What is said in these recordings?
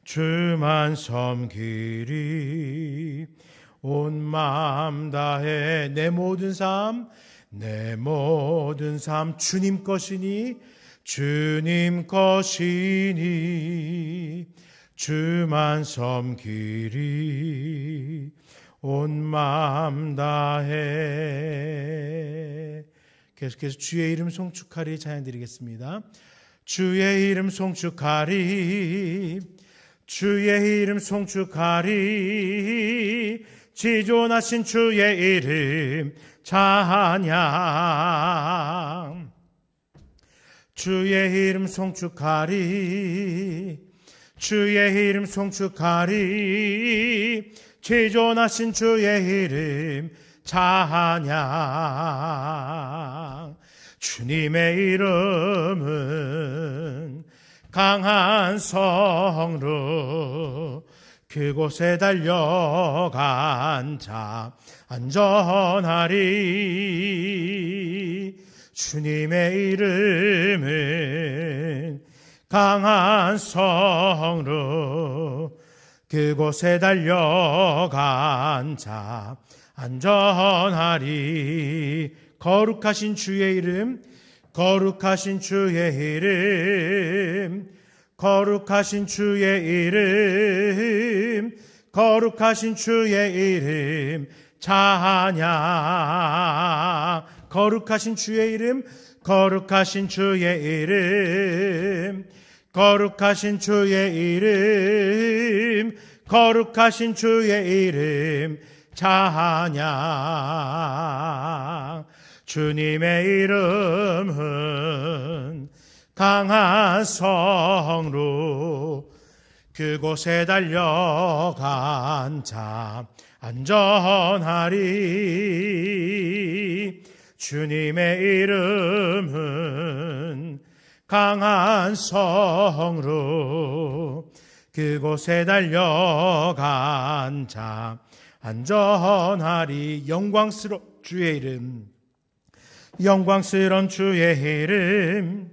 주만 섬기리. 온 마음 다해 내 모든 삶 주님 것이니 주만 섬기리. 온 마음 다해. 계속해서 주의 이름 송축하리 찬양 드리겠습니다. 주의 이름 송축하리. 주의 이름 송축하리. 지존하신 주의 이름 찬양. 주의 이름 송축하리. 주의 이름 송축하리. 지존하신 주의 이름 찬양. 주님의 이름은 강한 성로. 그곳에 달려간 자 안전하리. 주님의 이름은 강한 성로. 그곳에 달려간 자 안전하리. 거룩하신 주의 이름, 거룩하신 주의 이름, 거룩하신 주의 이름, 거룩하신 주의 이름 찬양. 거룩하신 주의 이름, 거룩하신 주의 이름, 거룩하신 주의 이름, 거룩하신 주의 이름 찬양. 주님의 이름은 강한 성로. 그곳에 달려간 자 안전하리. 주님의 이름은 강한 성로. 그곳에 달려간 자 안전하리. 영광스러운 주의 이름, 영광스러운 주의 이름,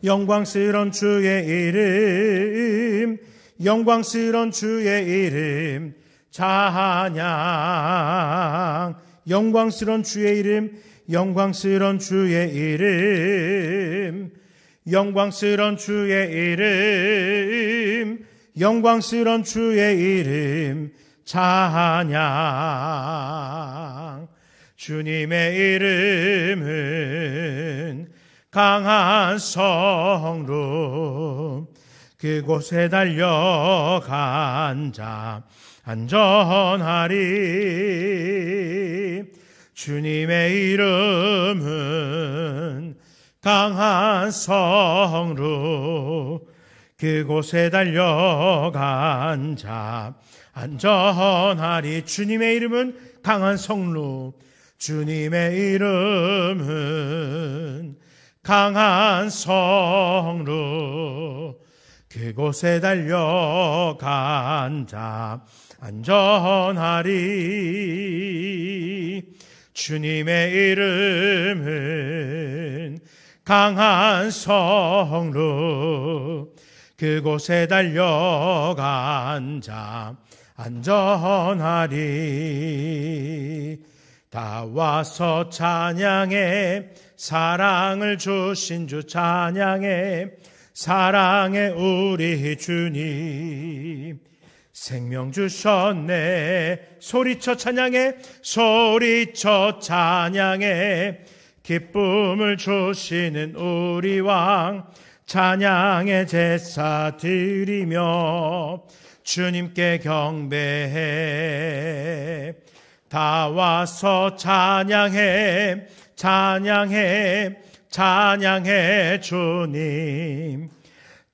영광스러운 주의 이름, 영광스러운 주의 이름 찬양. 영광스러운 주의 이름, 영광스러운 주의 이름, 영광스러운 주의 이름, 영광스러운 주의 이름 찬양. 주님의 이름은 강한 성로. 그곳에 달려간 자 안전하리. 주님의 이름은 강한 성로. 그곳에 달려간 자 안전하리. 주님의 이름은 강한 성로. 주님의 이름은 강한 성로. 그곳에 달려간 자 안전하리. 주님의 이름은 강한 성로. 그곳에 달려간 자 안전하리. 다 와서 찬양해. 사랑을 주신 주 찬양해. 사랑해 우리 주님. 생명 주셨네. 소리쳐 찬양해. 소리쳐 찬양해. 기쁨을 주시는 우리 왕 찬양의 제사 드리며 주님께 경배해. 다 와서 찬양해. 찬양해. 찬양해 주님.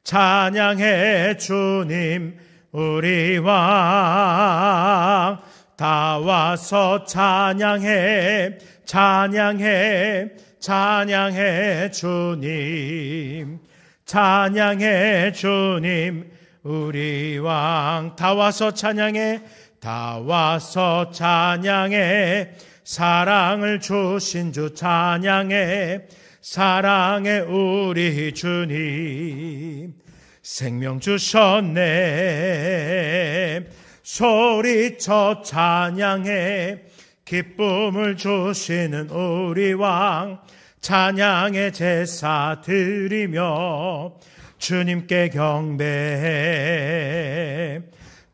찬양해 주님 우리 왕. 다 와서 찬양해. 찬양해. 찬양해 주님. 찬양해 주님 우리 왕. 다 와서 찬양해. 다 와서 찬양해. 사랑을 주신 주 찬양해. 사랑해 우리 주님. 생명 주셨네. 소리쳐 찬양해. 기쁨을 주시는 우리 왕 찬양의 제사 드리며 주님께 경배해.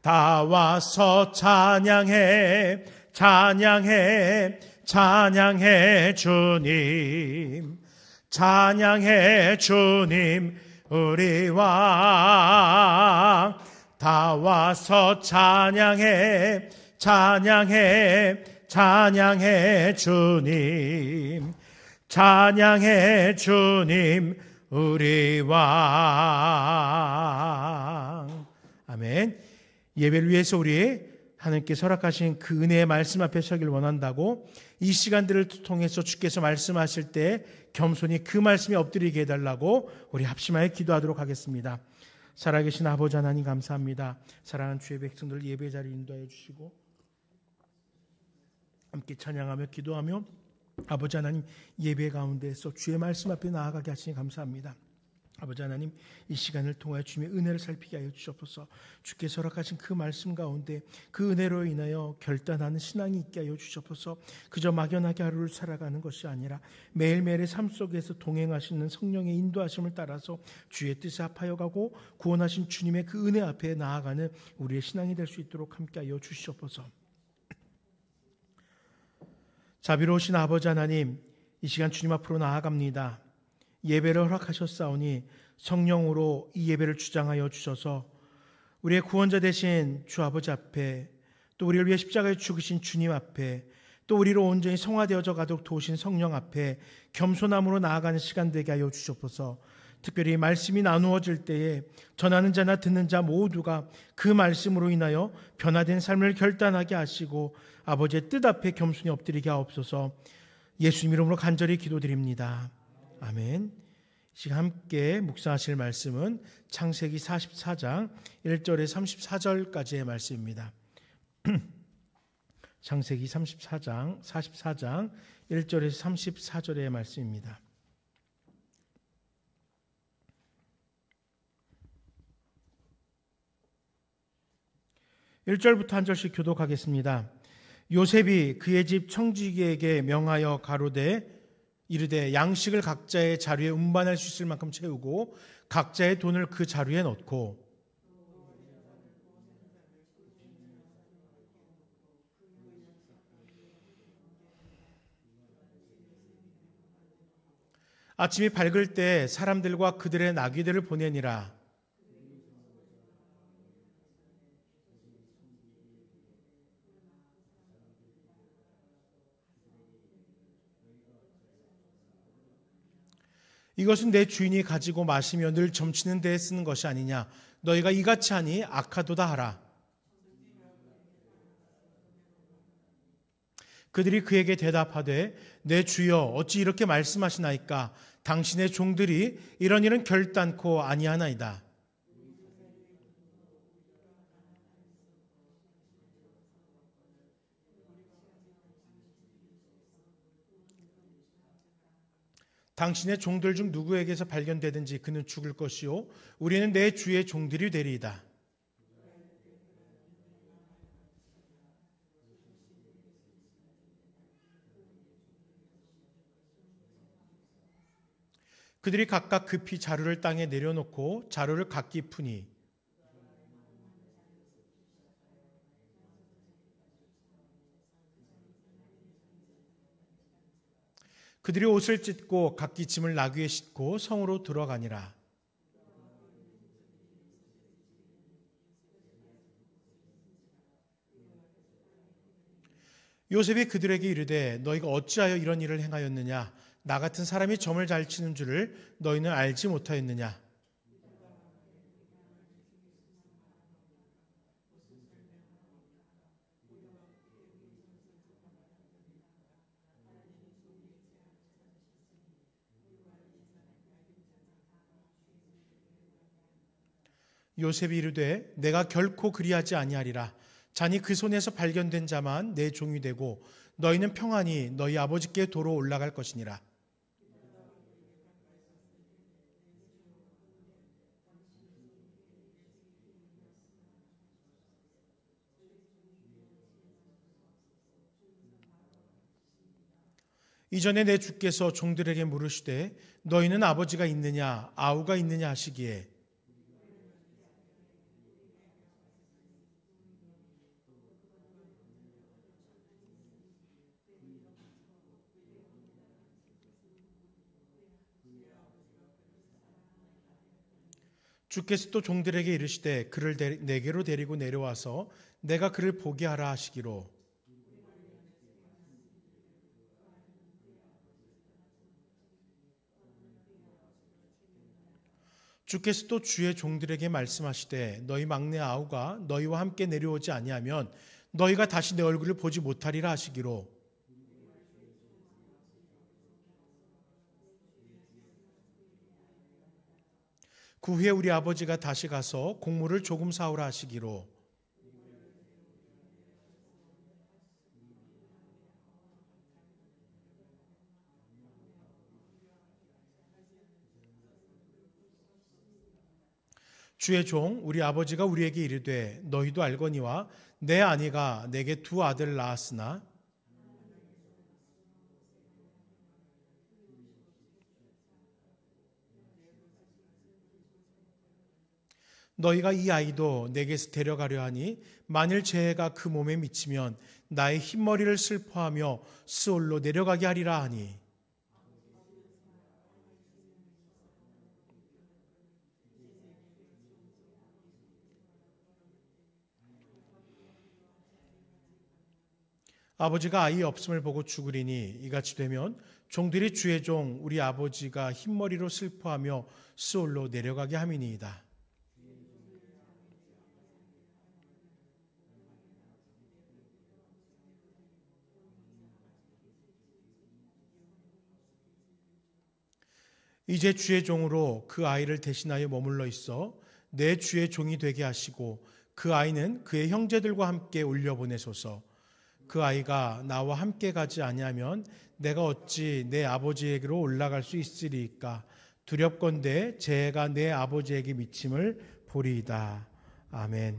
다 와서 찬양해 찬양해 찬양해 주님. 찬양해 주님 우리 왕. 다 와서 찬양해 찬양해 찬양해 주님. 찬양해 주님 우리 왕. 아멘. 예배를 위해서 우리 하나님께서 허락하신 그 은혜의 말씀 앞에 서길 원한다고 이 시간들을 통해서 주께서 말씀하실 때 겸손히 그 말씀에 엎드리게 해달라고 우리 합심하여 기도하도록 하겠습니다. 살아계신 아버지 하나님 감사합니다. 사랑하는 주의 백성들 예배 자리 인도하여 주시고 함께 찬양하며 기도하며 아버지 하나님 예배 가운데에서 주의 말씀 앞에 나아가게 하시니 감사합니다. 아버지 하나님 이 시간을 통하여 주님의 은혜를 살피게 하여 주옵소서. 주께서 허락하신 그 말씀 가운데 그 은혜로 인하여 결단하는 신앙이 있게 하여 주옵소서. 그저 막연하게 하루를 살아가는 것이 아니라 매일매일의 삶 속에서 동행하시는 성령의 인도하심을 따라서 주의 뜻에 합하여 가고 구원하신 주님의 그 은혜 앞에 나아가는 우리의 신앙이 될 수 있도록 함께 하여 주시옵소서. 자비로우신 아버지 하나님 이 시간 주님 앞으로 나아갑니다. 예배를 허락하셨사오니 성령으로 이 예배를 주장하여 주셔서 우리의 구원자 되신 주 아버지 앞에 또 우리를 위해 십자가에 죽으신 주님 앞에 또 우리로 온전히 성화되어져 가도록 도우신 성령 앞에 겸손함으로 나아가는 시간 되게 하여 주시옵소서. 특별히 말씀이 나누어질 때에 전하는 자나 듣는 자 모두가 그 말씀으로 인하여 변화된 삶을 결단하게 하시고 아버지의 뜻 앞에 겸손히 엎드리게 하옵소서. 예수님 이름으로 간절히 기도드립니다. 아멘. 지금 함께 묵상하실 말씀은 창세기 44장 1절에 34절까지의 말씀입니다. 창세기 44장 1절에서 34절의 말씀입니다. 1절부터 한 절씩 교독하겠습니다. 요셉이 그의 집 청지기에게 명하여 가로되 이르되 양식을 각자의 자루에 운반할 수 있을 만큼 채우고 각자의 돈을 그 자루에 넣고 아침이 밝을 때 사람들과 그들의 나귀들을 보내니라. 이것은 내 주인이 가지고 마시며 늘 점치는 데에 쓰는 것이 아니냐. 너희가 이같이 하니 악하도다 하라. 그들이 그에게 대답하되 내 주여 어찌 이렇게 말씀하시나이까. 당신의 종들이 이런 일은 결단코 아니하나이다. 당신의 종들 중 누구에게서 발견되든지 그는 죽을 것이요 우리는 내 주의 종들이 되리이다. 그들이 각각 급히 자루를 땅에 내려놓고 자루를 각기 푸니 그들이 옷을 찢고 각기 짐을 나귀에 싣고 성으로 들어가니라. 요셉이 그들에게 이르되 너희가 어찌하여 이런 일을 행하였느냐. 나 같은 사람이 점을 잘 치는 줄을 너희는 알지 못하였느냐. 요셉이 이르되 내가 결코 그리하지 아니하리라. 자니 그 손에서 발견된 자만 내 종이 되고 너희는 평안히 너희 아버지께 도로 올라갈 것이니라. 이전에 내 주께서 종들에게 물으시되 너희는 아버지가 있느냐 아우가 있느냐 하시기에 주께서 또 종들에게 이르시되 그를 내게로 데리고 내려와서 내가 그를 보게 하라 하시기로 주께서 또 주의 종들에게 말씀하시되 너희 막내 아우가 너희와 함께 내려오지 아니하면 너희가 다시 내 얼굴을 보지 못하리라 하시기로 그 후에 우리 아버지가 다시 가서 곡물을 조금 사오라 하시기로 주의 종 우리 아버지가 우리에게 이르되 너희도 알거니와 내 아내가 내게 두 아들을 낳았으나 너희가 이 아이도 내게서 데려가려 하니 만일 재해가 그 몸에 미치면 나의 흰머리를 슬퍼하며 스올로 내려가게 하리라 하니 아버지가 아이 없음을 보고 죽으리니 이같이 되면 종들이 주의 종 우리 아버지가 흰머리로 슬퍼하며 스올로 내려가게 함이니이다. 이제 주의 종으로 그 아이를 대신하여 머물러 있어 내 주의 종이 되게 하시고 그 아이는 그의 형제들과 함께 올려보내소서. 그 아이가 나와 함께 가지 아니하면 내가 어찌 내 아버지에게로 올라갈 수 있으리이까. 두렵건대 재해가 내 아버지에게 미침을 보리이다. 아멘.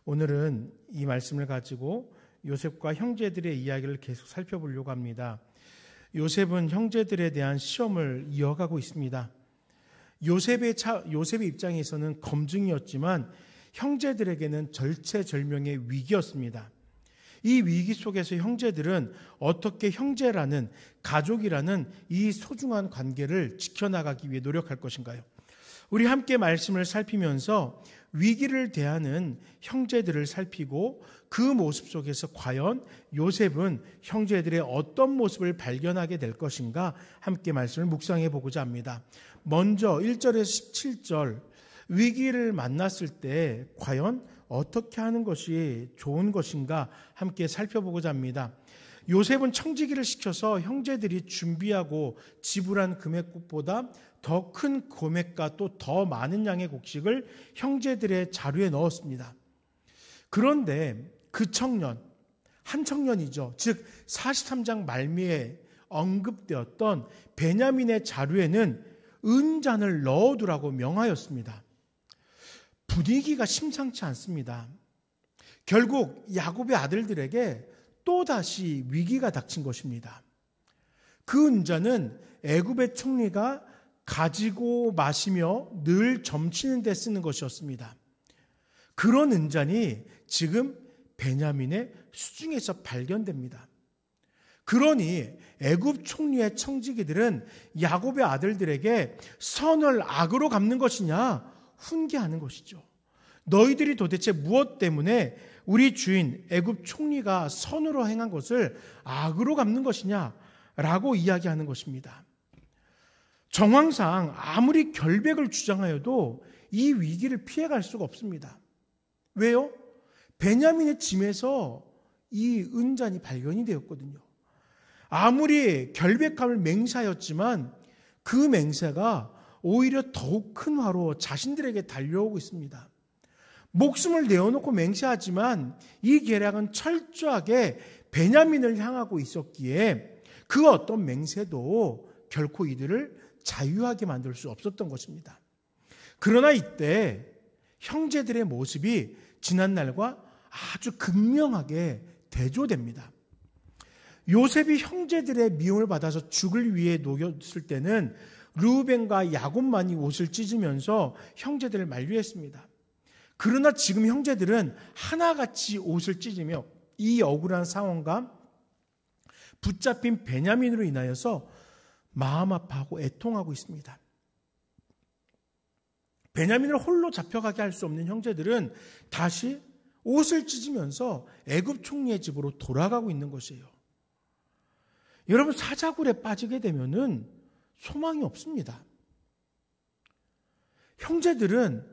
오늘은 이 말씀을 가지고 요셉과 형제들의 이야기를 계속 살펴보려고 합니다. 요셉은 형제들에 대한 시험을 이어가고 있습니다. 요셉의 입장에서는 검증이었지만 형제들에게는 절체절명의 위기였습니다. 이 위기 속에서 형제들은 어떻게 형제라는 가족이라는 이 소중한 관계를 지켜나가기 위해 노력할 것인가요? 우리 함께 말씀을 살피면서 위기를 대하는 형제들을 살피고 그 모습 속에서 과연 요셉은 형제들의 어떤 모습을 발견하게 될 것인가 함께 말씀을 묵상해 보고자 합니다. 먼저 1절에서 17절 위기를 만났을 때 과연 어떻게 하는 것이 좋은 것인가 함께 살펴보고자 합니다. 요셉은 청지기를 시켜서 형제들이 준비하고 지불한 금액보다 더 큰 금액과 또 더 많은 양의 곡식을 형제들의 자루에 넣었습니다. 그런데 그 청년, 한 청년이죠. 즉 43장 말미에 언급되었던 베냐민의 자루에는 은잔을 넣어두라고 명하였습니다. 분위기가 심상치 않습니다. 결국 야곱의 아들들에게 또다시 위기가 닥친 것입니다. 그 은잔은 애굽의 총리가 가지고 마시며 늘 점치는 데 쓰는 것이었습니다. 그런 은잔이 지금 베냐민의 수중에서 발견됩니다. 그러니 애굽 총리의 청지기들은 야곱의 아들들에게 선을 악으로 갚는 것이냐 훈계하는 것이죠. 너희들이 도대체 무엇 때문에 우리 주인 애굽 총리가 선으로 행한 것을 악으로 갚는 것이냐라고 이야기하는 것입니다. 정황상 아무리 결백을 주장하여도 이 위기를 피해갈 수가 없습니다. 왜요? 베냐민의 짐에서 이 은잔이 발견이 되었거든요. 아무리 결백함을 맹세하였지만 그 맹세가 오히려 더욱 큰 화로 자신들에게 달려오고 있습니다. 목숨을 내어놓고 맹세하지만 이 계략은 철저하게 베냐민을 향하고 있었기에 그 어떤 맹세도 결코 이들을 자유하게 만들 수 없었던 것입니다. 그러나 이때 형제들의 모습이 지난날과 아주 극명하게 대조됩니다. 요셉이 형제들의 미움을 받아서 죽을 위해 녹였을 때는 르우벤과 야곱만이 옷을 찢으면서 형제들을 만류했습니다. 그러나 지금 형제들은 하나같이 옷을 찢으며 이 억울한 상황과 붙잡힌 베냐민으로 인하여서 마음 아파하고 애통하고 있습니다. 베냐민을 홀로 잡혀가게 할 수 없는 형제들은 다시 옷을 찢으면서 애굽 총리의 집으로 돌아가고 있는 것이에요. 여러분, 사자굴에 빠지게 되면은 소망이 없습니다. 형제들은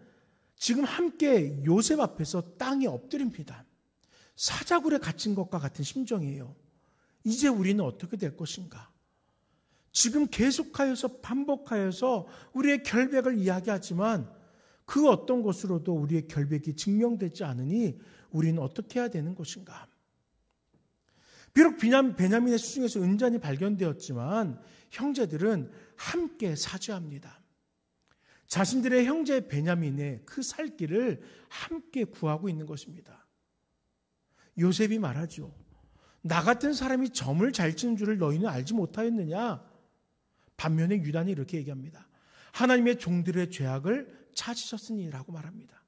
지금 함께 요셉 앞에서 땅에 엎드립니다. 사자굴에 갇힌 것과 같은 심정이에요. 이제 우리는 어떻게 될 것인가? 지금 계속하여서 반복하여서 우리의 결백을 이야기하지만 그 어떤 것으로도 우리의 결백이 증명되지 않으니 우리는 어떻게 해야 되는 것인가? 비록 베냐민의 수중에서 은잔이 발견되었지만 형제들은 함께 사죄합니다. 자신들의 형제 베냐민의 그 살 길을 함께 구하고 있는 것입니다. 요셉이 말하죠. 나 같은 사람이 점을 잘 치는 줄을 너희는 알지 못하였느냐? 반면에 유다는 이렇게 얘기합니다. 하나님의 종들의 죄악을 찾으셨으니라고 말합니다.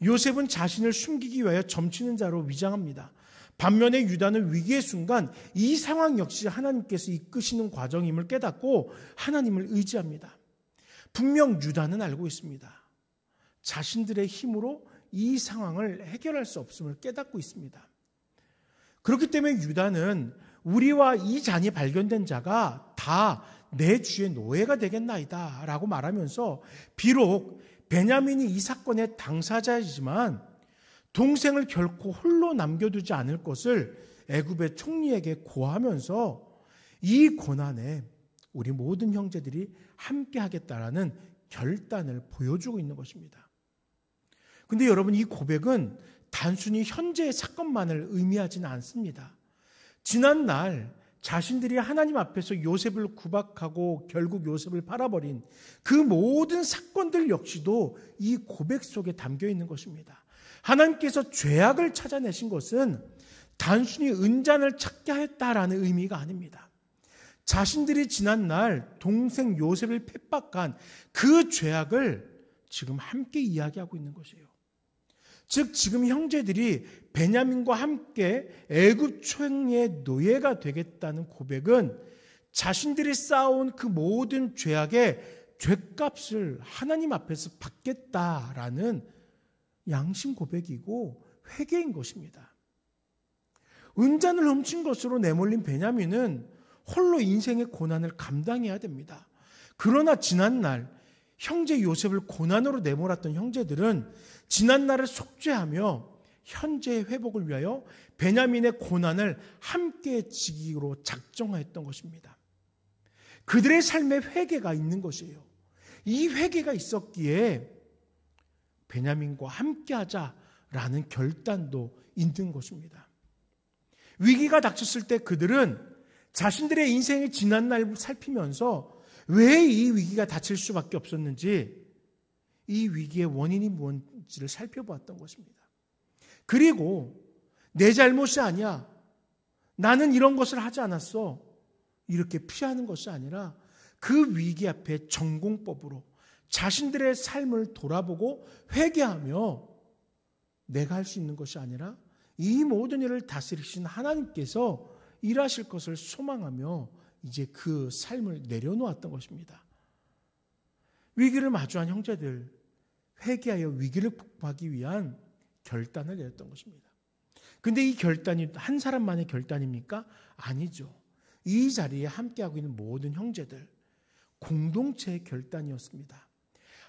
요셉은 자신을 숨기기 위하여 점치는 자로 위장합니다. 반면에 유다는 위기의 순간 이 상황 역시 하나님께서 이끄시는 과정임을 깨닫고 하나님을 의지합니다. 분명 유다는 알고 있습니다. 자신들의 힘으로 이 상황을 해결할 수 없음을 깨닫고 있습니다. 그렇기 때문에 유다는 우리와 이 잔이 발견된 자가 다 내 주의 노예가 되겠나이다 라고 말하면서 비록 베냐민이 이 사건의 당사자이지만 동생을 결코 홀로 남겨두지 않을 것을 애굽의 총리에게 고하면서 이 고난에 우리 모든 형제들이 함께 하겠다라는 결단을 보여주고 있는 것입니다. 그런데 여러분, 이 고백은 단순히 현재의 사건만을 의미하지는 않습니다. 지난날 자신들이 하나님 앞에서 요셉을 구박하고 결국 요셉을 팔아버린 그 모든 사건들 역시도 이 고백 속에 담겨 있는 것입니다. 하나님께서 죄악을 찾아내신 것은 단순히 은잔을 찾게 했다라는 의미가 아닙니다. 자신들이 지난날 동생 요셉을 핍박한 그 죄악을 지금 함께 이야기하고 있는 것이에요. 즉 지금 형제들이 베냐민과 함께 애굽 총리의 노예가 되겠다는 고백은 자신들이 쌓아온 그 모든 죄악의 죄값을 하나님 앞에서 받겠다라는 양심 고백이고 회개인 것입니다. 은잔을 훔친 것으로 내몰린 베냐민은 홀로 인생의 고난을 감당해야 됩니다. 그러나 지난날 형제 요셉을 고난으로 내몰았던 형제들은 지난날을 속죄하며 현재의 회복을 위하여 베냐민의 고난을 함께 지기로 작정하였던 것입니다. 그들의 삶에 회개가 있는 것이에요. 이 회개가 있었기에 베냐민과 함께하자라는 결단도 있는 것입니다. 위기가 닥쳤을 때 그들은 자신들의 인생의 지난날을 살피면서 왜 이 위기가 닥칠 수밖에 없었는지 이 위기의 원인이 뭔지를 살펴보았던 것입니다. 그리고 내 잘못이 아니야, 나는 이런 것을 하지 않았어, 이렇게 피하는 것이 아니라 그 위기 앞에 전공법으로 자신들의 삶을 돌아보고 회개하며 내가 할 수 있는 것이 아니라 이 모든 일을 다스리신 하나님께서 일하실 것을 소망하며 이제 그 삶을 내려놓았던 것입니다. 위기를 마주한 형제들, 회개하여 위기를 극복하기 위한 결단을 내렸던 것입니다. 그런데 이 결단이 한 사람만의 결단입니까? 아니죠. 이 자리에 함께하고 있는 모든 형제들, 공동체의 결단이었습니다.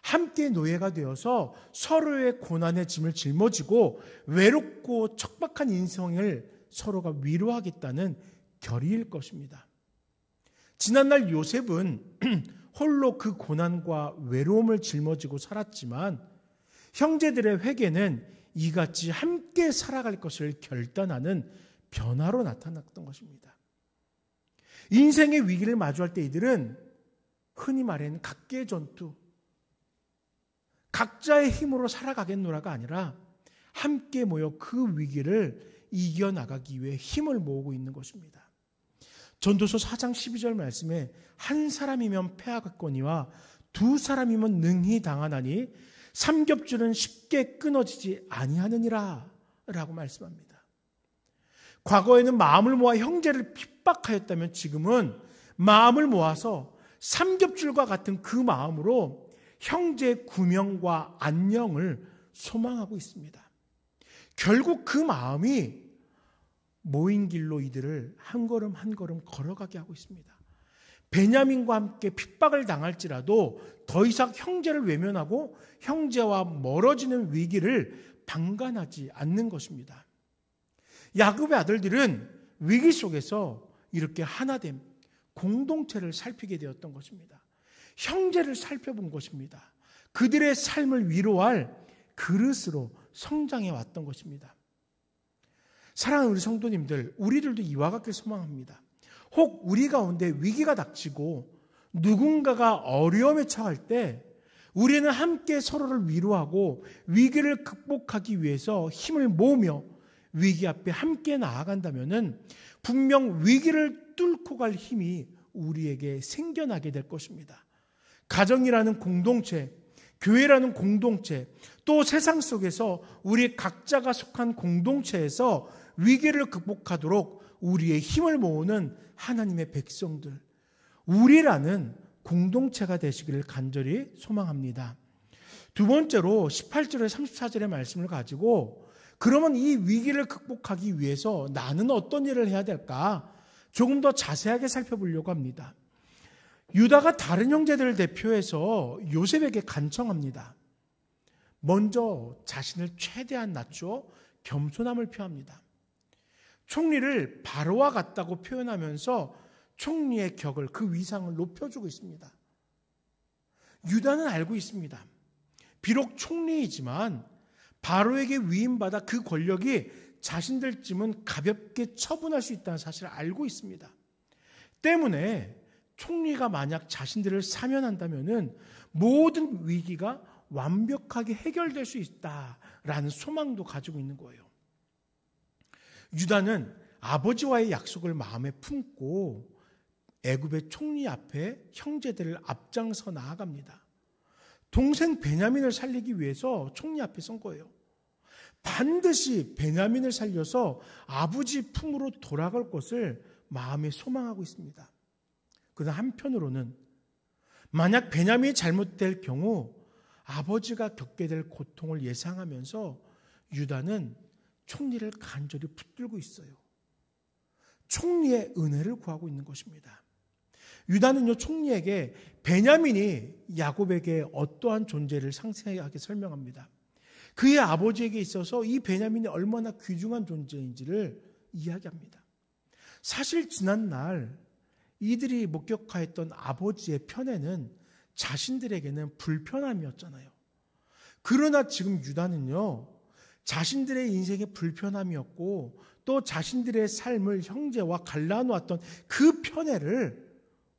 함께 노예가 되어서 서로의 고난의 짐을 짊어지고 외롭고 척박한 인생을 서로가 위로하겠다는 결의일 것입니다. 지난날 요셉은 홀로 그 고난과 외로움을 짊어지고 살았지만 형제들의 회개는 이같이 함께 살아갈 것을 결단하는 변화로 나타났던 것입니다. 인생의 위기를 마주할 때 이들은 흔히 말하는 각계의 전투, 각자의 힘으로 살아가겠노라가 아니라 함께 모여 그 위기를 이겨나가기 위해 힘을 모으고 있는 것입니다. 전도서 4장 12절 말씀에 한 사람이면 패하겠거니와 두 사람이면 능히 당하나니 삼겹줄은 쉽게 끊어지지 아니하느니라 라고 말씀합니다. 과거에는 마음을 모아 형제를 핍박하였다면 지금은 마음을 모아서 삼겹줄과 같은 그 마음으로 형제의 구명과 안녕을 소망하고 있습니다. 결국 그 마음이 모인 길로 이들을 한 걸음 한 걸음 걸어가게 하고 있습니다. 베냐민과 함께 핍박을 당할지라도 더 이상 형제를 외면하고 형제와 멀어지는 위기를 방관하지 않는 것입니다. 야곱의 아들들은 위기 속에서 이렇게 하나됨, 공동체를 살피게 되었던 것입니다. 형제를 살펴본 것입니다. 그들의 삶을 위로할 그릇으로 성장해 왔던 것입니다. 사랑하는 우리 성도님들, 우리들도 이와 같게 소망합니다. 혹 우리 가운데 위기가 닥치고 누군가가 어려움에 처할 때 우리는 함께 서로를 위로하고 위기를 극복하기 위해서 힘을 모으며 위기 앞에 함께 나아간다면 분명 위기를 뚫고 갈 힘이 우리에게 생겨나게 될 것입니다. 가정이라는 공동체, 교회라는 공동체, 또 세상 속에서 우리 각자가 속한 공동체에서 위기를 극복하도록 우리의 힘을 모으는 하나님의 백성들, 우리라는 공동체가 되시기를 간절히 소망합니다. 두 번째로 18절에 34절의 말씀을 가지고 그러면 이 위기를 극복하기 위해서 나는 어떤 일을 해야 될까? 조금 더 자세하게 살펴보려고 합니다. 유다가 다른 형제들을 대표해서 요셉에게 간청합니다. 먼저 자신을 최대한 낮추어 겸손함을 표합니다. 총리를 바로와 같다고 표현하면서 총리의 격을, 그 위상을 높여주고 있습니다. 유다는 알고 있습니다. 비록 총리이지만 바로에게 위임받아 그 권력이 자신들쯤은 가볍게 처분할 수 있다는 사실을 알고 있습니다. 때문에 총리가 만약 자신들을 사면한다면 모든 위기가 완벽하게 해결될 수 있다라는 소망도 가지고 있는 거예요. 유다는 아버지와의 약속을 마음에 품고 애굽의 총리 앞에 형제들을 앞장서 나아갑니다. 동생 베냐민을 살리기 위해서 총리 앞에 선 거예요. 반드시 베냐민을 살려서 아버지 품으로 돌아갈 것을 마음에 소망하고 있습니다. 그러나 한편으로는 만약 베냐민이 잘못될 경우 아버지가 겪게 될 고통을 예상하면서 유다는 총리를 간절히 붙들고 있어요. 총리의 은혜를 구하고 있는 것입니다. 유다는요, 총리에게 베냐민이 야곱에게 어떠한 존재를 상세하게 설명합니다. 그의 아버지에게 있어서 이 베냐민이 얼마나 귀중한 존재인지를 이야기합니다. 사실 지난날 이들이 목격하였던 아버지의 편애는 자신들에게는 불편함이었잖아요. 그러나 지금 유다는요, 자신들의 인생의 불편함이었고 또 자신들의 삶을 형제와 갈라놓았던 그 편애를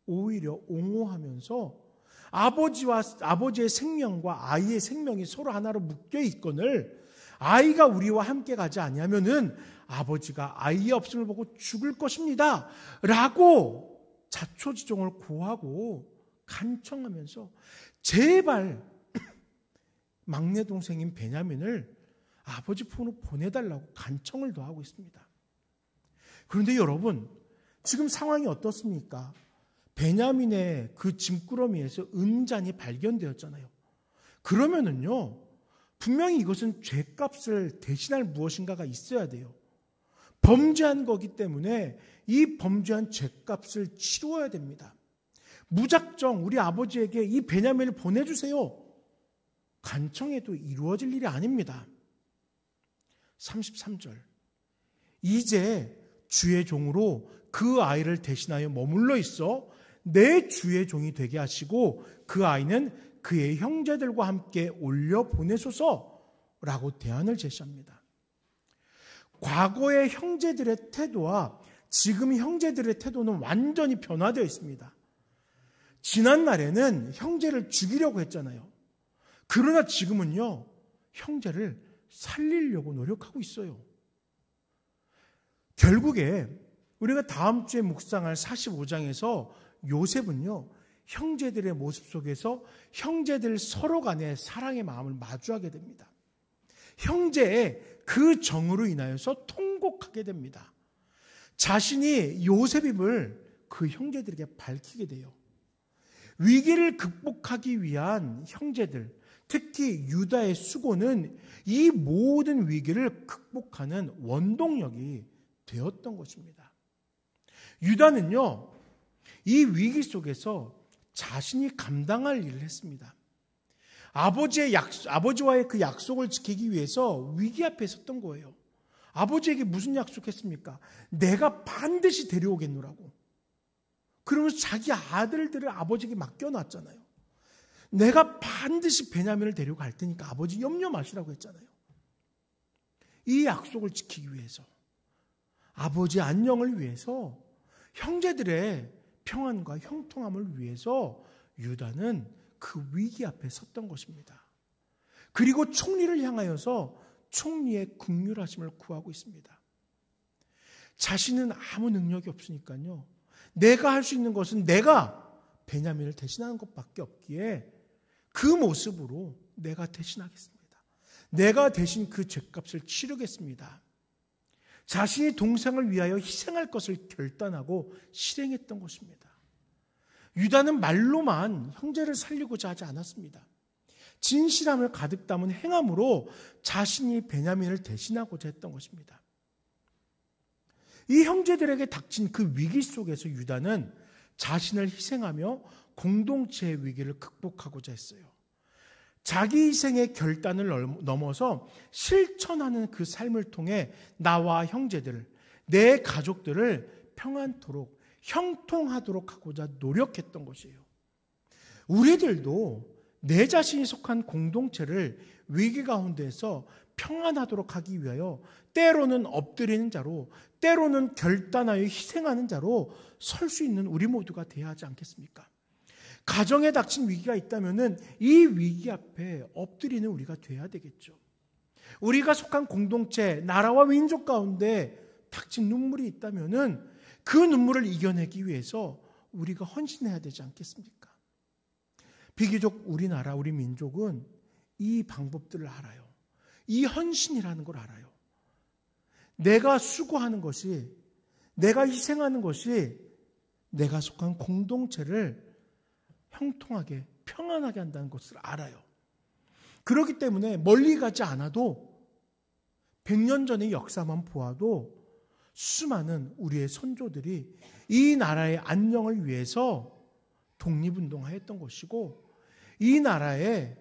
오히려 옹호하면서 아버지의 생명과 아이의 생명이 서로 하나로 묶여 있거늘 아이가 우리와 함께 가지 아니하면은 아버지가 아이의 없음을 보고 죽을 것입니다 라고 자초지종을 고하고 간청하면서 제발 막내 동생인 베냐민을 아버지 품으로 보내달라고 간청을 더하고 있습니다. 그런데 여러분, 지금 상황이 어떻습니까? 베냐민의 그 짐꾸러미에서 은잔이 발견되었잖아요. 그러면은요, 분명히 이것은 죄값을 대신할 무엇인가가 있어야 돼요. 범죄한 거기 때문에 이 범죄한 죄값을 치루어야 됩니다. 무작정 우리 아버지에게 이 베냐민을 보내주세요. 간청해도 이루어질 일이 아닙니다. 33절. 이제 주의 종으로 그 아이를 대신하여 머물러 있어 내 주의 종이 되게 하시고 그 아이는 그의 형제들과 함께 올려 보내소서라고 대안을 제시합니다. 과거의 형제들의 태도와 지금 형제들의 태도는 완전히 변화되어 있습니다. 지난날에는 형제를 죽이려고 했잖아요. 그러나 지금은요, 형제를 살리려고 노력하고 있어요. 결국에 우리가 다음 주에 묵상할 45장에서 요셉은요, 형제들의 모습 속에서 형제들 서로 간의 사랑의 마음을 마주하게 됩니다. 형제의 그 정으로 인하여서 통곡하게 됩니다. 자신이 요셉임을 그 형제들에게 밝히게 돼요. 위기를 극복하기 위한 형제들, 특히 유다의 수고는 이 모든 위기를 극복하는 원동력이 되었던 것입니다. 유다는요, 이 위기 속에서 자신이 감당할 일을 했습니다. 아버지와의 그 약속을 지키기 위해서 위기 앞에 섰던 거예요. 아버지에게 무슨 약속했습니까? 내가 반드시 데려오겠노라고. 그러면서 자기 아들들을 아버지에게 맡겨놨잖아요. 내가 반드시 베냐민을 데려갈 테니까 아버지 염려 마시라고 했잖아요. 이 약속을 지키기 위해서, 아버지의 안녕을 위해서, 형제들의 평안과 형통함을 위해서 유다는 그 위기 앞에 섰던 것입니다. 그리고 총리를 향하여서 총리의 긍휼하심을 구하고 있습니다. 자신은 아무 능력이 없으니까요, 내가 할 수 있는 것은 내가 베냐민을 대신하는 것밖에 없기에 그 모습으로 내가 대신하겠습니다. 내가 대신 그 죗값을 치르겠습니다. 자신이 동생을 위하여 희생할 것을 결단하고 실행했던 것입니다. 유다는 말로만 형제를 살리고자 하지 않았습니다. 진실함을 가득 담은 행함으로 자신이 베냐민을 대신하고자 했던 것입니다. 이 형제들에게 닥친 그 위기 속에서 유다는 자신을 희생하며 공동체의 위기를 극복하고자 했어요. 자기 희생의 결단을 넘어서 실천하는 그 삶을 통해 나와 형제들, 내 가족들을 평안토록 형통하도록 하고자 노력했던 것이에요. 우리들도 내 자신이 속한 공동체를 위기 가운데에서 평안하도록 하기 위하여 때로는 엎드리는 자로, 때로는 결단하여 희생하는 자로 설 수 있는 우리 모두가 되어야 하지 않겠습니까? 가정에 닥친 위기가 있다면 이 위기 앞에 엎드리는 우리가 되어야 되겠죠. 우리가 속한 공동체, 나라와 민족 가운데 닥친 눈물이 있다면 그 눈물을 이겨내기 위해서 우리가 헌신해야 되지 않겠습니까? 비교적 우리나라, 우리 민족은 이 방법들을 알아요. 이 헌신이라는 걸 알아요. 내가 수고하는 것이, 내가 희생하는 것이 내가 속한 공동체를 형통하게, 평안하게 한다는 것을 알아요. 그렇기 때문에 멀리 가지 않아도 100년 전의 역사만 보아도 수많은 우리의 선조들이 이 나라의 안녕을 위해서 독립운동하였던 것이고, 이 나라의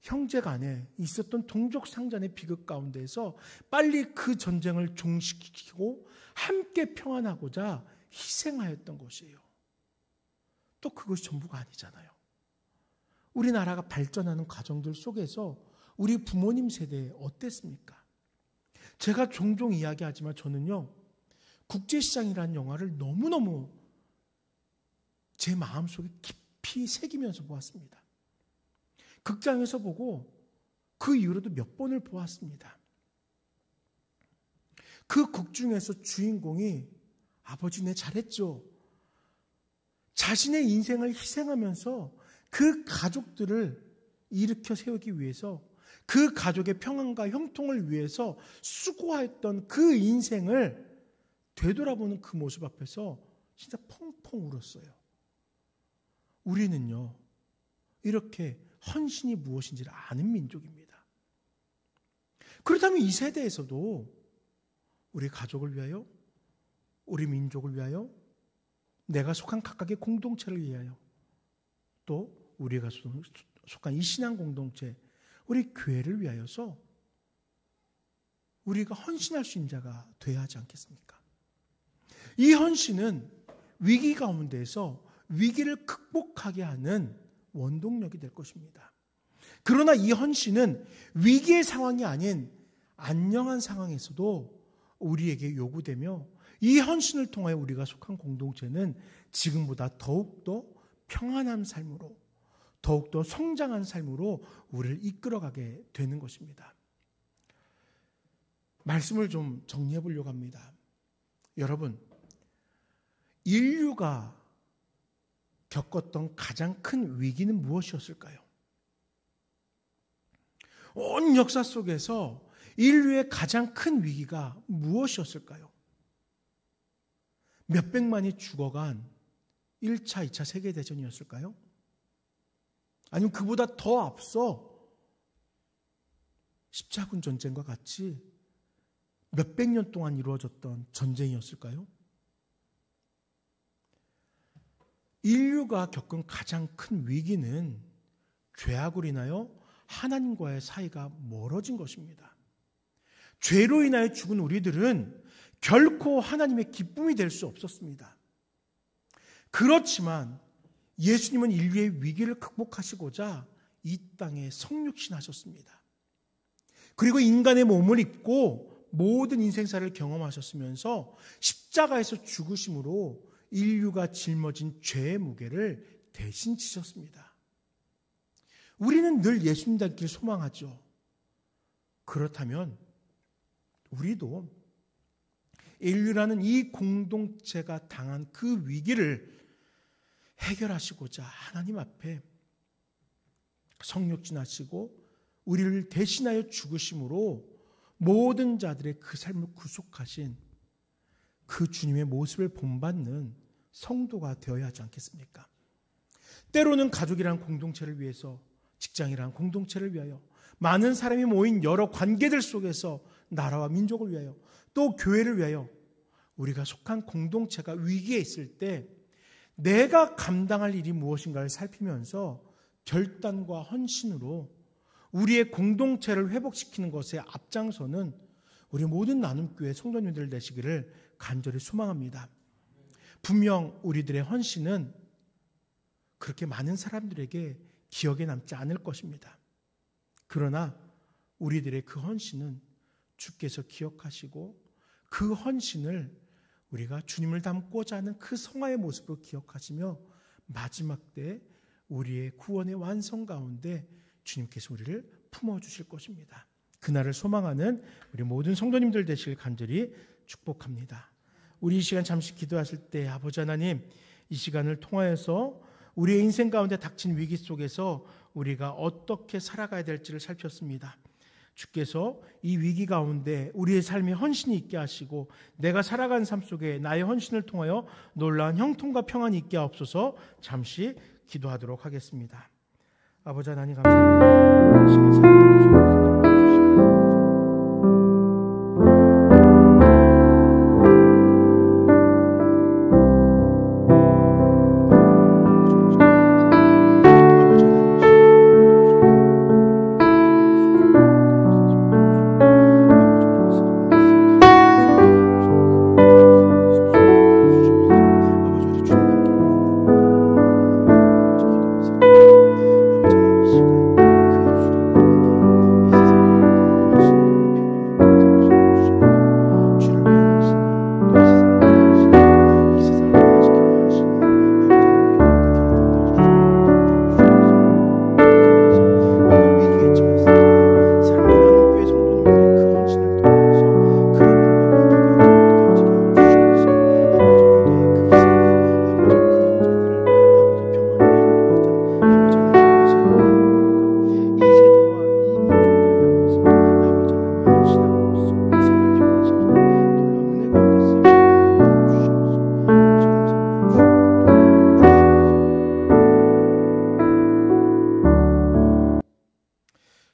형제 간에 있었던 동족 상잔의 비극 가운데서 빨리 그 전쟁을 종식시키고 함께 평안하고자 희생하였던 것이에요. 또 그것이 전부가 아니잖아요. 우리나라가 발전하는 과정들 속에서 우리 부모님 세대에 어땠습니까? 제가 종종 이야기하지만 저는요, 국제시장이라는 영화를 너무너무 제 마음속에 깊이 새기면서 보았습니다. 극장에서 보고 그 이후로도 몇 번을 보았습니다. 그 극 중에서 주인공이 아버지 내 잘했죠. 자신의 인생을 희생하면서 그 가족들을 일으켜 세우기 위해서, 그 가족의 평안과 형통을 위해서 수고하였던 그 인생을 되돌아보는 그 모습 앞에서 진짜 펑펑 울었어요. 우리는요, 이렇게 헌신이 무엇인지를 아는 민족입니다. 그렇다면 이 세대에서도 우리 가족을 위하여, 우리 민족을 위하여, 내가 속한 각각의 공동체를 위하여, 또 우리가 속한 이 신앙 공동체, 우리 교회를 위하여서 우리가 헌신할 수 있는 자가 되어야 하지 않겠습니까? 이 헌신은 위기 가운데에서 위기를 극복하게 하는 원동력이 될 것입니다. 그러나 이 헌신은 위기의 상황이 아닌 안녕한 상황에서도 우리에게 요구되며, 이 헌신을 통하여 우리가 속한 공동체는 지금보다 더욱더 평안한 삶으로, 더욱더 성장한 삶으로 우리를 이끌어가게 되는 것입니다. 말씀을 좀 정리해 보려고 합니다. 여러분, 인류가 겪었던 가장 큰 위기는 무엇이었을까요? 온 역사 속에서 인류의 가장 큰 위기가 무엇이었을까요? 몇백만이 죽어간 1차, 2차 세계대전이었을까요? 아니면 그보다 더 앞서 십자군 전쟁과 같이 몇백 년 동안 이루어졌던 전쟁이었을까요? 인류가 겪은 가장 큰 위기는 죄악으로 인하여 하나님과의 사이가 멀어진 것입니다. 죄로 인하여 죽은 우리들은 결코 하나님의 기쁨이 될 수 없었습니다. 그렇지만 예수님은 인류의 위기를 극복하시고자 이 땅에 성육신하셨습니다. 그리고 인간의 몸을 입고 모든 인생사를 경험하셨으면서 십자가에서 죽으심으로 인류가 짊어진 죄의 무게를 대신 지셨습니다. 우리는 늘 예수님 닮기를 소망하죠. 그렇다면 우리도 인류라는 이 공동체가 당한 그 위기를 해결하시고자 하나님 앞에 성육신하시고 우리를 대신하여 죽으심으로 모든 자들의 그 삶을 구속하신 그 주님의 모습을 본받는 성도가 되어야 하지 않겠습니까? 때로는 가족이란 공동체를 위해서, 직장이란 공동체를 위하여, 많은 사람이 모인 여러 관계들 속에서 나라와 민족을 위하여, 또 교회를 위하여 우리가 속한 공동체가 위기에 있을 때 내가 감당할 일이 무엇인가를 살피면서 결단과 헌신으로 우리의 공동체를 회복시키는 것에 앞장서는 우리 모든 나눔교회 성도님들 되시기를 간절히 소망합니다. 분명 우리들의 헌신은 그렇게 많은 사람들에게 기억에 남지 않을 것입니다. 그러나 우리들의 그 헌신은 주께서 기억하시고 그 헌신을 우리가 주님을 닮고자 하는 그 성화의 모습으로 기억하시며 마지막 때 우리의 구원의 완성 가운데 주님께서 우리를 품어주실 것입니다. 그날을 소망하는 우리 모든 성도님들 되시길 간절히 축복합니다. 우리 이 시간 잠시 기도하실 때 아버지 하나님, 이 시간을 통하여서 우리의 인생 가운데 닥친 위기 속에서 우리가 어떻게 살아가야 될지를 살폈습니다. 주께서 이 위기 가운데 우리의 삶에 헌신이 있게 하시고 내가 살아가는 삶 속에 나의 헌신을 통하여 놀라운 형통과 평안이 있게 하옵소서. 잠시 기도하도록 하겠습니다. 아버지 하나님 감사합니다. 시간 사용해 주시옵소서.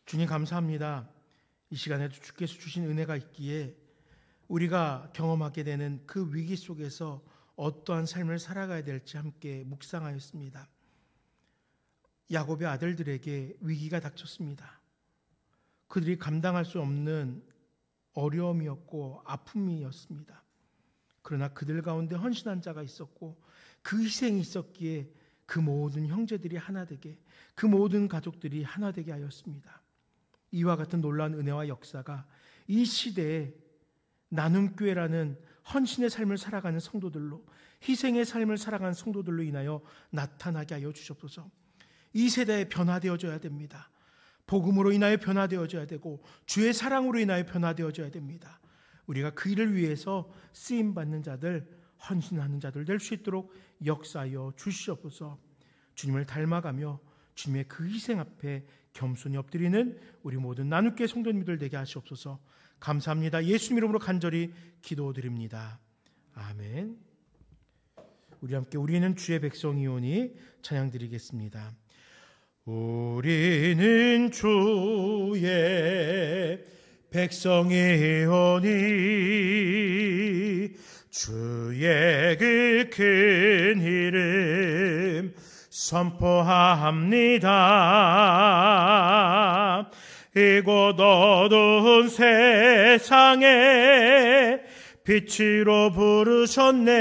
주님 감사합니다. 이 시간에도 주께서 주신 은혜가 있기에 우리가 경험하게 되는 그 위기 속에서 어떠한 삶을 살아가야 될지 함께 묵상하였습니다. 야곱의 아들들에게 위기가 닥쳤습니다. 그들이 감당할 수 없는 어려움이었고 아픔이었습니다. 그러나 그들 가운데 헌신한 자가 있었고 그 희생이 있었기에 그 모든 형제들이 하나 되게, 그 모든 가족들이 하나 되게 하였습니다. 이와 같은 놀라운 은혜와 역사가 이 시대에 나눔교회라는 헌신의 삶을 살아가는 성도들로, 희생의 삶을 살아가는 성도들로 인하여 나타나게 하여 주시옵소서. 이 세대에 변화되어져야 됩니다. 복음으로 인하여 변화되어져야 되고 주의 사랑으로 인하여 변화되어져야 됩니다. 우리가 그 일을 위해서 쓰임받는 자들, 헌신하는 자들 될 수 있도록 역사하여 주시옵소서. 주님을 닮아가며 주님의 그 희생 앞에 겸손히 엎드리는 우리 모든 나눔교회 성도님들 되게 하시옵소서. 감사합니다. 예수님 이름으로 간절히 기도드립니다. 아멘. 우리 함께 우리는 주의 백성이오니 찬양 드리겠습니다. 우리는 주의 백성이오니 주의 그 큰 이름 선포합니다. 이곳 어두운 세상에 빛으로 부르셨네.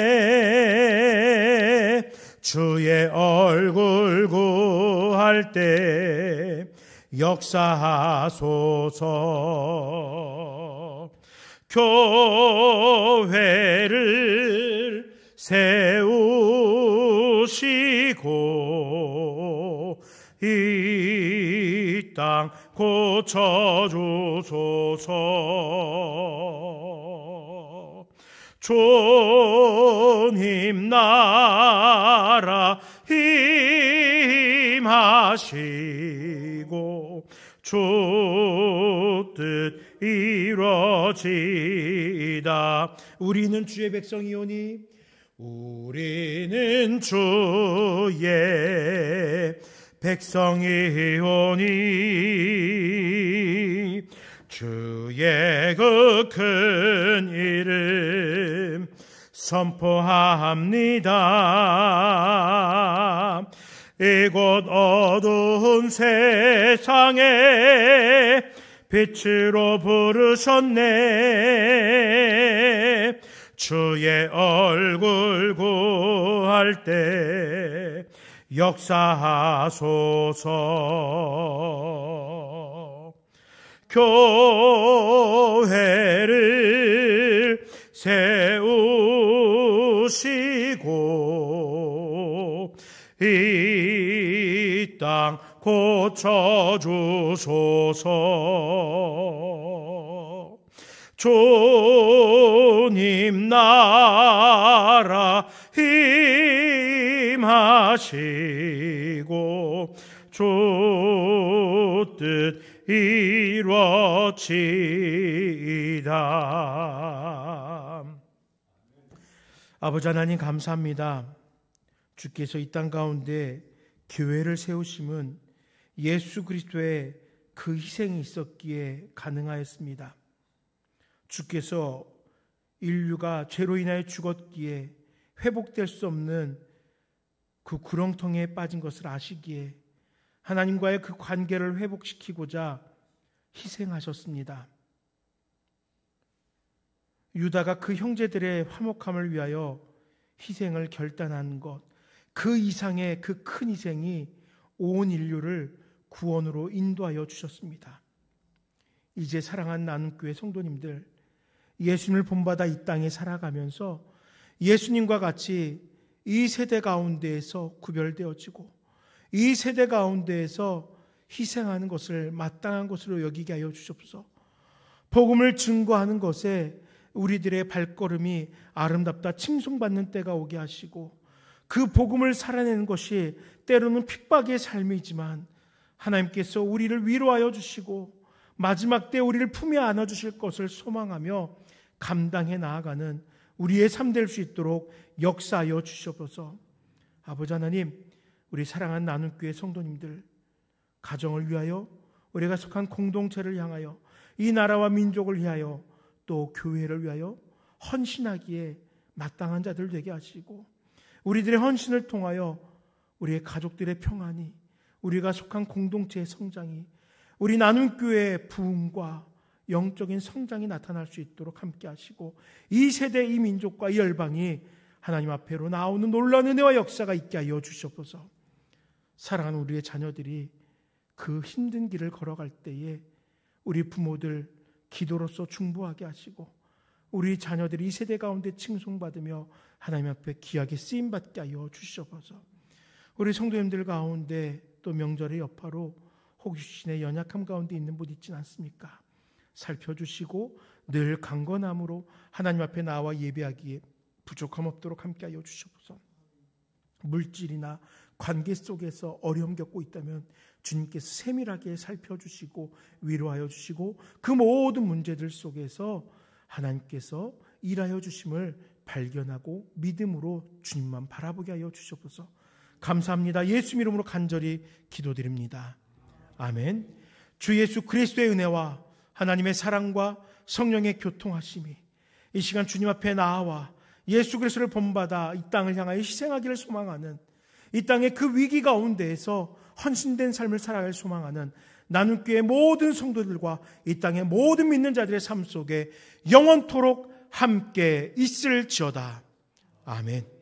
주의 얼굴 구할 때 역사하소서. 교회를 세우시고 이 땅 고쳐주소서. 주님 나라 임하시고 주 뜻 이루어지이다. 우리는 주의 백성이오니 우리는 주의 백성이오니 주의 그 큰 이름 선포합니다. 이곳 어두운 세상에 빛으로 부르셨네. 주의 얼굴 구할 때 역사하소서. 교회를 세우시고 이 땅 고쳐주소서. 주님 나라 임하시고 주 뜻 이루어지이다. 아버지 하나님 감사합니다. 주께서 이 땅 가운데 교회를 세우심은 예수 그리스도의 그 희생이 있었기에 가능하였습니다. 주께서 인류가 죄로 인하여 죽었기에 회복될 수 없는 그 구렁텅이에 빠진 것을 아시기에 하나님과의 그 관계를 회복시키고자 희생하셨습니다. 유다가 그 형제들의 화목함을 위하여 희생을 결단한 것, 그 이상의 그 큰 희생이 온 인류를 구원으로 인도하여 주셨습니다. 이제 사랑하는 나눔교회 성도님들, 예수님을 본받아 이 땅에 살아가면서 예수님과 같이 이 세대 가운데에서 구별되어지고 이 세대 가운데에서 희생하는 것을 마땅한 것으로 여기게 하여 주옵소서. 복음을 증거하는 것에 우리들의 발걸음이 아름답다 칭송받는 때가 오게 하시고, 그 복음을 살아내는 것이 때로는 핍박의 삶이지만 하나님께서 우리를 위로하여 주시고 마지막 때 우리를 품에 안아주실 것을 소망하며 감당해 나아가는 우리의 삶 될 수 있도록 역사하여 주시옵소서. 아버지 하나님, 우리 사랑하는 나눔교회 성도님들, 가정을 위하여, 우리가 속한 공동체를 향하여, 이 나라와 민족을 위하여, 또 교회를 위하여 헌신하기에 마땅한 자들 되게 하시고, 우리들의 헌신을 통하여 우리의 가족들의 평안이, 우리가 속한 공동체의 성장이, 우리 나눔교회의 부흥과 영적인 성장이 나타날 수 있도록 함께 하시고, 이 세대, 이 민족과 이 열방이 하나님 앞에로 나오는 놀라운 은혜와 역사가 있게 하여 주시옵소서. 사랑하는 우리의 자녀들이 그 힘든 길을 걸어갈 때에 우리 부모들 기도로서 중보하게 하시고, 우리 자녀들이 이 세대 가운데 칭송받으며 하나님 앞에 귀하게 쓰임받게 하여 주시옵소서. 우리 성도님들 가운데 또 명절의 여파로 혹시 신의 연약함 가운데 있는 분 있지 않습니까? 살펴주시고 늘 강건함으로 하나님 앞에 나와 예배하기에 부족함 없도록 함께하여 주시옵소서. 물질이나 관계 속에서 어려움 겪고 있다면 주님께서 세밀하게 살펴주시고 위로하여 주시고 그 모든 문제들 속에서 하나님께서 일하여 주심을 발견하고 믿음으로 주님만 바라보게 하여 주시옵소서. 감사합니다. 예수 이름으로 간절히 기도드립니다. 아멘. 주 예수 그리스도의 은혜와 하나님의 사랑과 성령의 교통하심이 이 시간 주님 앞에 나와 예수 그리스도를 본받아 이 땅을 향하여 희생하기를 소망하는, 이 땅의 그 위기 가운데에서 헌신된 삶을 살아갈 소망하는 나눔교회 모든 성도들과 이 땅의 모든 믿는 자들의 삶 속에 영원토록 함께 있을지어다. 아멘.